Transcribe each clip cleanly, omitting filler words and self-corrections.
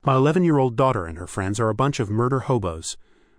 My 11-year-old daughter and her friends are a bunch of murder hobos.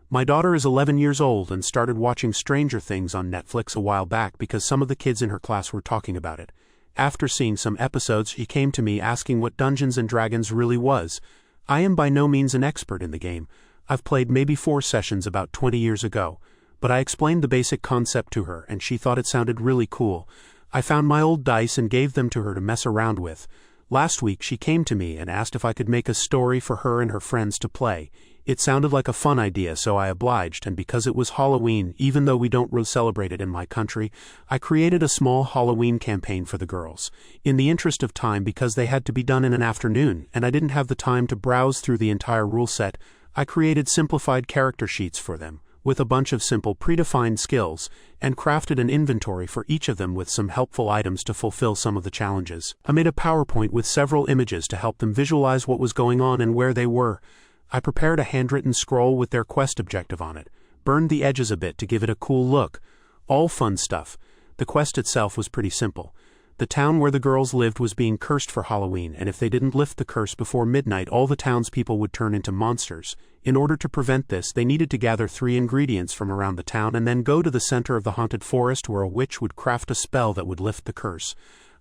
My daughter is 11 years old and started watching Stranger Things on Netflix a while back because some of the kids in her class were talking about it. After seeing some episodes, she came to me asking what Dungeons & Dragons really was. I am by no means an expert in the game. I've played maybe 4 sessions about 20 years ago. But I explained the basic concept to her and she thought it sounded really cool. I found my old dice and gave them to her to mess around with. Last week she came to me and asked if I could make a story for her and her friends to play. It sounded like a fun idea, so I obliged, and because it was Halloween, even though we don't really celebrate it in my country, I created a small Halloween campaign for the girls. In the interest of time, because they had to be done in an afternoon, and I didn't have the time to browse through the entire rule set, I created simplified character sheets for them, with a bunch of simple predefined skills, and crafted an inventory for each of them with some helpful items to fulfill some of the challenges. I made a PowerPoint with several images to help them visualize what was going on and where they were. I prepared a handwritten scroll with their quest objective on it, burned the edges a bit to give it a cool look. All fun stuff. The quest itself was pretty simple. The town where the girls lived was being cursed for Halloween, and if they didn't lift the curse before midnight, all the townspeople would turn into monsters. In order to prevent this, they needed to gather 3 ingredients from around the town and then go to the center of the haunted forest where a witch would craft a spell that would lift the curse.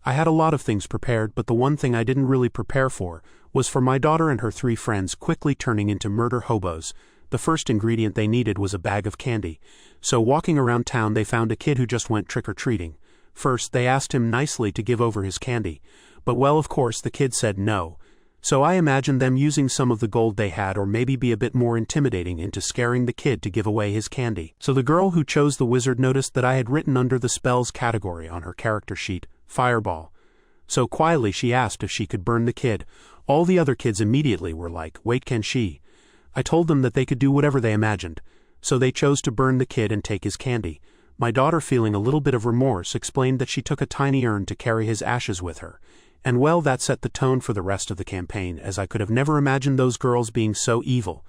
I had a lot of things prepared, but the one thing I didn't really prepare for was for my daughter and her 3 friends quickly turning into murder hobos. The first ingredient they needed was a bag of candy. So walking around town, they found a kid who just went trick-or-treating. First, they asked him nicely to give over his candy, but well, of course, the kid said no. So I imagined them using some of the gold they had, or maybe be a bit more intimidating, into scaring the kid to give away his candy. So the girl who chose the wizard noticed that I had written under the spells category on her character sheet, Fireball. So quietly she asked if she could burn the kid. All the other kids immediately were like, wait, can she? I told them that they could do whatever they imagined. So they chose to burn the kid and take his candy. My daughter, feeling a little bit of remorse, explained that she took a tiny urn to carry his ashes with her. And well, that set the tone for the rest of the campaign, as I could have never imagined those girls being so evil.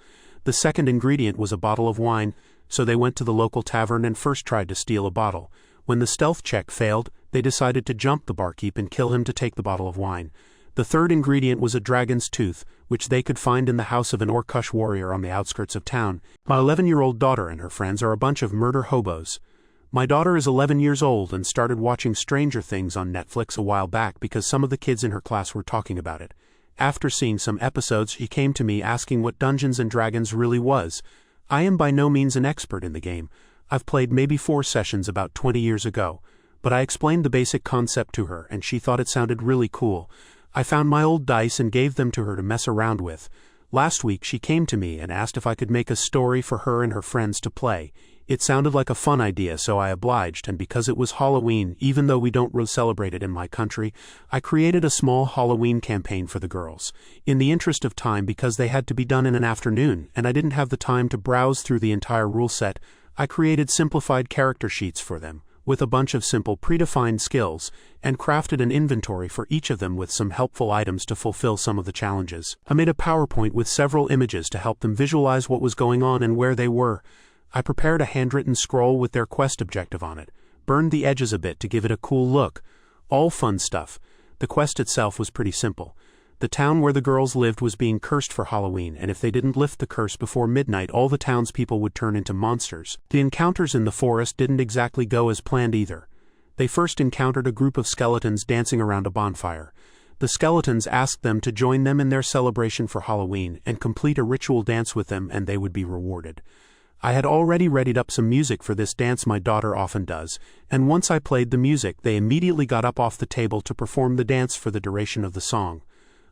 The second ingredient was a bottle of wine, so they went to the local tavern and first tried to steal a bottle. When the stealth check failed, they decided to jump the barkeep and kill him to take the bottle of wine. The third ingredient was a dragon's tooth, which they could find in the house of an Orcush warrior on the outskirts of town. My 11-year-old daughter and her friends are a bunch of murder hobos. My daughter is 11 years old and started watching Stranger Things on Netflix a while back because some of the kids in her class were talking about it. After seeing some episodes, she came to me asking what Dungeons & Dragons really was. I am by no means an expert in the game. I've played maybe 4 sessions about 20 years ago. But I explained the basic concept to her and she thought it sounded really cool. I found my old dice and gave them to her to mess around with. Last week she came to me and asked if I could make a story for her and her friends to play. It sounded like a fun idea, so I obliged, and because it was Halloween, even though we don't really celebrate it in my country, I created a small Halloween campaign for the girls. In the interest of time, because they had to be done in an afternoon, and I didn't have the time to browse through the entire rule set, I created simplified character sheets for them, with a bunch of simple predefined skills, and crafted an inventory for each of them with some helpful items to fulfill some of the challenges. I made a PowerPoint with several images to help them visualize what was going on and where they were. I prepared a handwritten scroll with their quest objective on it, burned the edges a bit to give it a cool look. All fun stuff. The quest itself was pretty simple. The town where the girls lived was being cursed for Halloween, and if they didn't lift the curse before midnight, all the townspeople would turn into monsters. The encounters in the forest didn't exactly go as planned either. They first encountered a group of skeletons dancing around a bonfire. The skeletons asked them to join them in their celebration for Halloween and complete a ritual dance with them, and they would be rewarded. I had already readied up some music for this dance my daughter often does, and once I played the music, they immediately got up off the table to perform the dance for the duration of the song.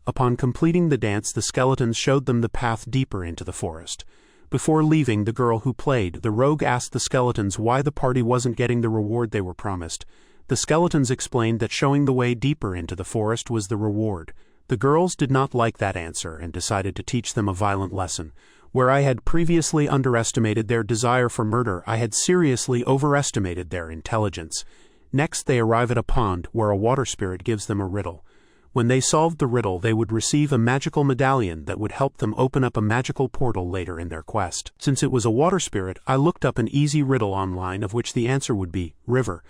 Upon completing the dance, the skeletons showed them the path deeper into the forest. Before leaving, the girl who played the rogue asked the skeletons why the party wasn't getting the reward they were promised. The skeletons explained that showing the way deeper into the forest was the reward. The girls did not like that answer and decided to teach them a violent lesson. Where I had previously underestimated their desire for murder, I had seriously overestimated their intelligence. Next, they arrive at a pond where a water spirit gives them a riddle. When they solved the riddle, they would receive a magical medallion that would help them open up a magical portal later in their quest. Since it was a water spirit, I looked up an easy riddle online of which the answer would be river.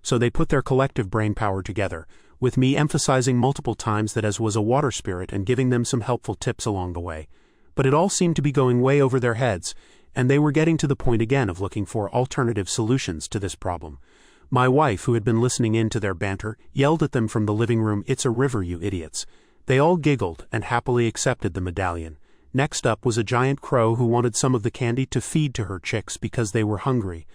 So they put their collective brain power together, with me emphasizing multiple times that as was a water spirit and giving them some helpful tips along the way. But it all seemed to be going way over their heads, and they were getting to the point again of looking for alternative solutions to this problem. My wife, who had been listening in to their banter, yelled at them from the living room, "It's a river, you idiots." They all giggled and happily accepted the medallion. Next up was a giant crow who wanted some of the candy to feed to her chicks because they were hungry.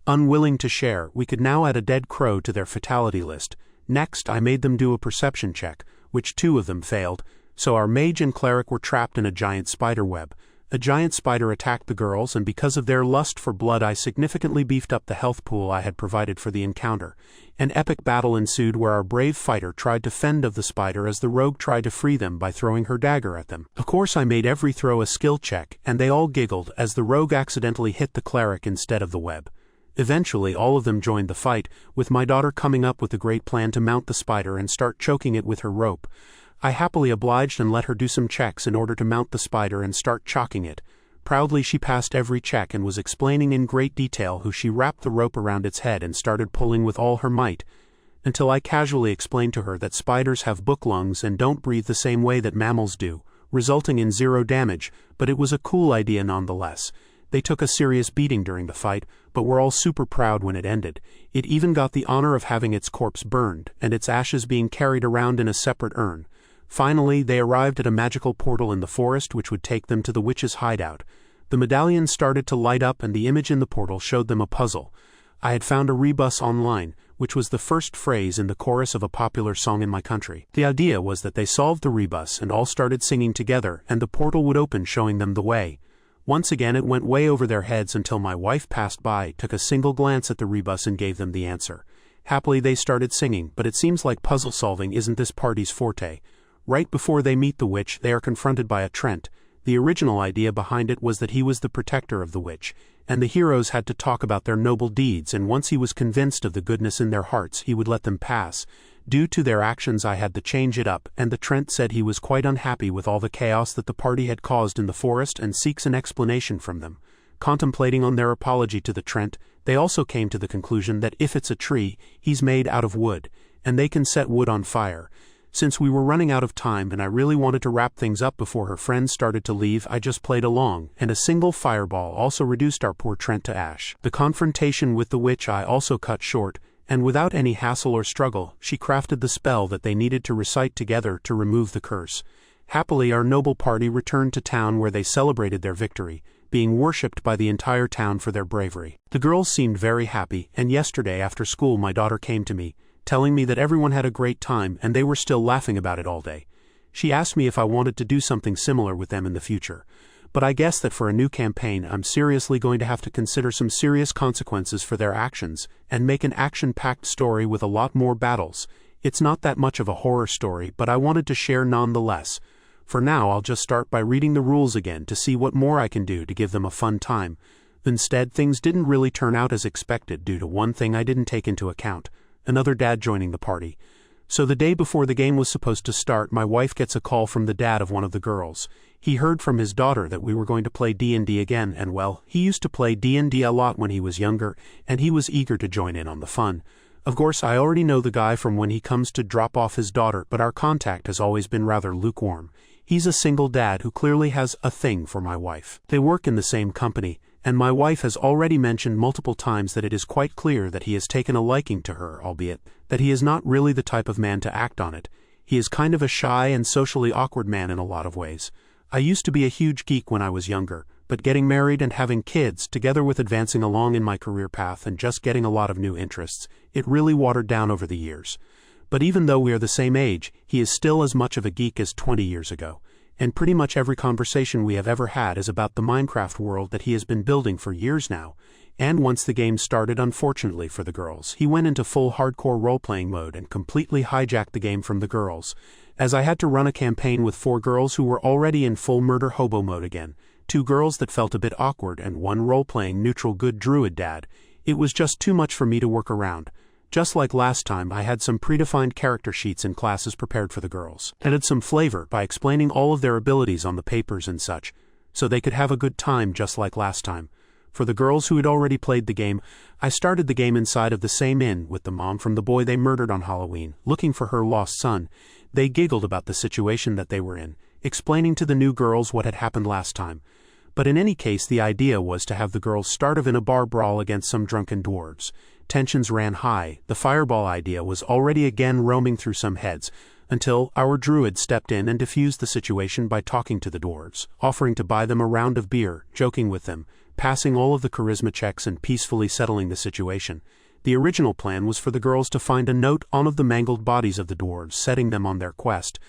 Unwilling to share, we could now add a dead crow to their fatality list. Next, I made them do a perception check, which 2 of them failed, so our mage and cleric were trapped in a giant spider web. A giant spider attacked the girls, and because of their lust for blood I significantly beefed up the health pool I had provided for the encounter. An epic battle ensued where our brave fighter tried to fend off the spider as the rogue tried to free them by throwing her dagger at them. Of course I made every throw a skill check, and they all giggled as the rogue accidentally hit the cleric instead of the web. Eventually all of them joined the fight, with my daughter coming up with a great plan to mount the spider and start choking it with her rope. I happily obliged and let her do some checks in order to mount the spider and start chalking it. Proudly she passed every check and was explaining in great detail how she wrapped the rope around its head and started pulling with all her might, until I casually explained to her that spiders have book lungs and don't breathe the same way that mammals do, resulting in 0 damage, but it was a cool idea nonetheless. They took a serious beating during the fight, but were all super proud when it ended. It even got the honor of having its corpse burned, and its ashes being carried around in a separate urn. Finally, they arrived at a magical portal in the forest which would take them to the witch's hideout. The medallion started to light up and the image in the portal showed them a puzzle. I had found a rebus online, which was the first phrase in the chorus of a popular song in my country. The idea was that they solved the rebus and all started singing together, and the portal would open showing them the way. Once again it went way over their heads until my wife passed by, took a single glance at the rebus and gave them the answer. Happily they started singing, but it seems like puzzle solving isn't this party's forte. Right before they meet the witch, they are confronted by a Trent. The original idea behind it was that he was the protector of the witch, and the heroes had to talk about their noble deeds, and once he was convinced of the goodness in their hearts, he would let them pass. Due to their actions I had to change it up, and the Trent said he was quite unhappy with all the chaos that the party had caused in the forest and seeks an explanation from them. Contemplating on their apology to the Trent, they also came to the conclusion that if it's a tree, he's made out of wood, and they can set wood on fire. Since we were running out of time and I really wanted to wrap things up before her friends started to leave, I just played along, and a single fireball also reduced our poor Trent to ash. The confrontation with the witch I also cut short, and without any hassle or struggle, she crafted the spell that they needed to recite together to remove the curse. Happily our noble party returned to town where they celebrated their victory, being worshipped by the entire town for their bravery. The girls seemed very happy, and yesterday after school my daughter came to me, telling me that everyone had a great time and they were still laughing about it all day. She asked me if I wanted to do something similar with them in the future. But I guess that for a new campaign I'm seriously going to have to consider some serious consequences for their actions, and make an action-packed story with a lot more battles. It's not that much of a horror story, but I wanted to share nonetheless. For now I'll just start by reading the rules again to see what more I can do to give them a fun time. Instead, things didn't really turn out as expected due to one thing I didn't take into account: another dad joining the party. So the day before the game was supposed to start, my wife gets a call from the dad of one of the girls. He heard from his daughter that we were going to play D&D again, and well, he used to play D&D a lot when he was younger, and he was eager to join in on the fun. Of course, I already know the guy from when he comes to drop off his daughter, but our contact has always been rather lukewarm. He's a single dad who clearly has a thing for my wife. They work in the same company, and my wife has already mentioned multiple times that it is quite clear that he has taken a liking to her, albeit that he is not really the type of man to act on it. He is kind of a shy and socially awkward man in a lot of ways. I used to be a huge geek when I was younger, but getting married and having kids, together with advancing along in my career path and just getting a lot of new interests, it really watered down over the years. But even though we are the same age, he is still as much of a geek as 20 years ago. And pretty much every conversation we have ever had is about the Minecraft world that he has been building for years now. And once the game started, unfortunately for the girls, he went into full hardcore role-playing mode and completely hijacked the game from the girls. As I had to run a campaign with 4 girls who were already in full murder hobo mode again, 2 girls that felt a bit awkward, and 1 role-playing neutral good druid dad, it was just too much for me to work around. Just like last time, I had some predefined character sheets and classes prepared for the girls. Added some flavor by explaining all of their abilities on the papers and such, so they could have a good time just like last time. For the girls who had already played the game, I started the game inside of the same inn with the mom from the boy they murdered on Halloween, looking for her lost son. They giggled about the situation that they were in, explaining to the new girls what had happened last time. But in any case, the idea was to have the girls start off in a bar brawl against some drunken dwarves. Tensions ran high. The fireball idea was already again roaming through some heads, until our druid stepped in and diffused the situation by talking to the dwarves, offering to buy them a round of beer, joking with them, passing all of the charisma checks and peacefully settling the situation. The original plan was for the girls to find a note on of the mangled bodies of the dwarves, setting them on their quest.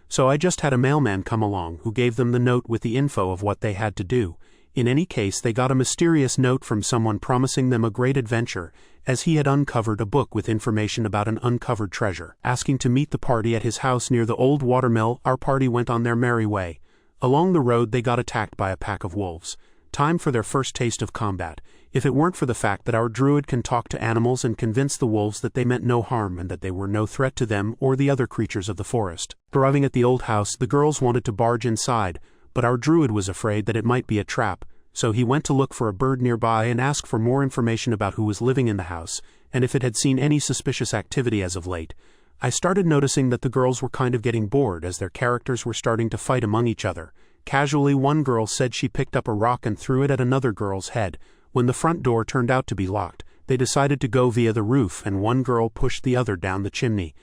So I just had a mailman come along who gave them the note with the info of what they had to do. In any case, they got a mysterious note from someone promising them a great adventure, as he had uncovered a book with information about an uncovered treasure. Asking to meet the party at his house near the old watermill, our party went on their merry way. Along the road they got attacked by a pack of wolves. Time for their first taste of combat, if it weren't for the fact that our druid can talk to animals and convince the wolves that they meant no harm and that they were no threat to them or the other creatures of the forest. Arriving at the old house, the girls wanted to barge inside, but our druid was afraid that it might be a trap, so he went to look for a bird nearby and ask for more information about who was living in the house, and if it had seen any suspicious activity as of late. I started noticing that the girls were kind of getting bored as their characters were starting to fight among each other. Casually, one girl said she picked up a rock and threw it at another girl's head. When the front door turned out to be locked, they decided to go via the roof, and one girl pushed the other down the chimney.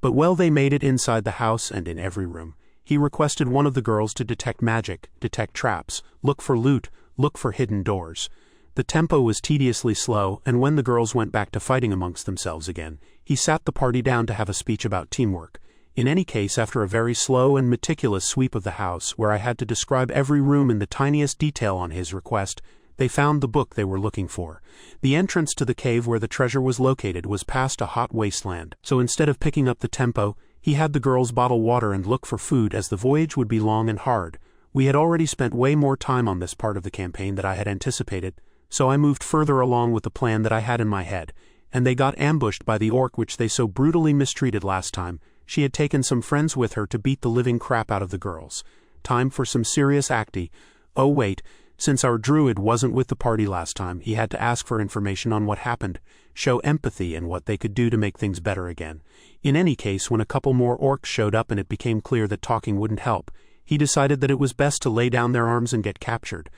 But they made it inside the house and in every room. He requested one of the girls to detect magic, detect traps, look for loot, look for hidden doors. The tempo was tediously slow, and when the girls went back to fighting amongst themselves again, he sat the party down to have a speech about teamwork. In any case, after a very slow and meticulous sweep of the house, where I had to describe every room in the tiniest detail on his request, they found the book they were looking for. The entrance to the cave where the treasure was located was past a hot wasteland, so instead of picking up the tempo, he had the girls bottle water and look for food as the voyage would be long and hard. We had already spent way more time on this part of the campaign than I had anticipated, so I moved further along with the plan that I had in my head, and they got ambushed by the orc which they so brutally mistreated last time. She had taken some friends with her to beat the living crap out of the girls. Time for some serious acting. Oh wait, since our druid wasn't with the party last time, he had to ask for information on what happened, show empathy and what they could do to make things better again. In any case, when a couple more orcs showed up and it became clear that talking wouldn't help, he decided that it was best to lay down their arms and get captured.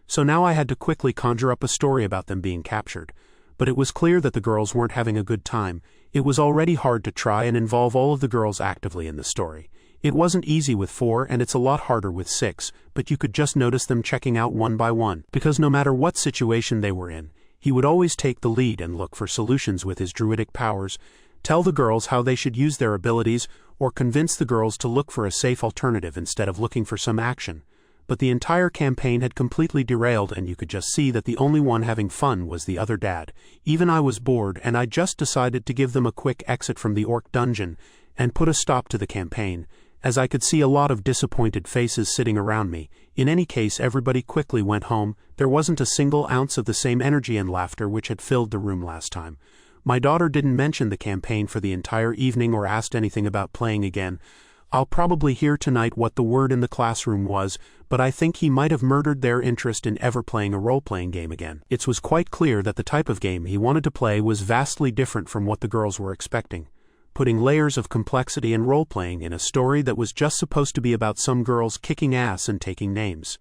So now I had to quickly conjure up a story about them being captured. But it was clear that the girls weren't having a good time. It was already hard to try and involve all of the girls actively in the story. It wasn't easy with 4 and it's a lot harder with 6, but you could just notice them checking out one by one, because no matter what situation they were in, he would always take the lead and look for solutions with his druidic powers, tell the girls how they should use their abilities, or convince the girls to look for a safe alternative instead of looking for some action. But the entire campaign had completely derailed and you could just see that the only one having fun was the other dad. Even I was bored and I just decided to give them a quick exit from the orc dungeon and put a stop to the campaign, as I could see a lot of disappointed faces sitting around me. In any case, everybody quickly went home. There wasn't a single ounce of the same energy and laughter which had filled the room last time. My daughter didn't mention the campaign for the entire evening or asked anything about playing again. I'll probably hear tonight what the word in the classroom was, but I think he might have murdered their interest in ever playing a role-playing game again. It was quite clear that the type of game he wanted to play was vastly different from what the girls were expecting, putting layers of complexity and role-playing in a story that was just supposed to be about some girls kicking ass and taking names.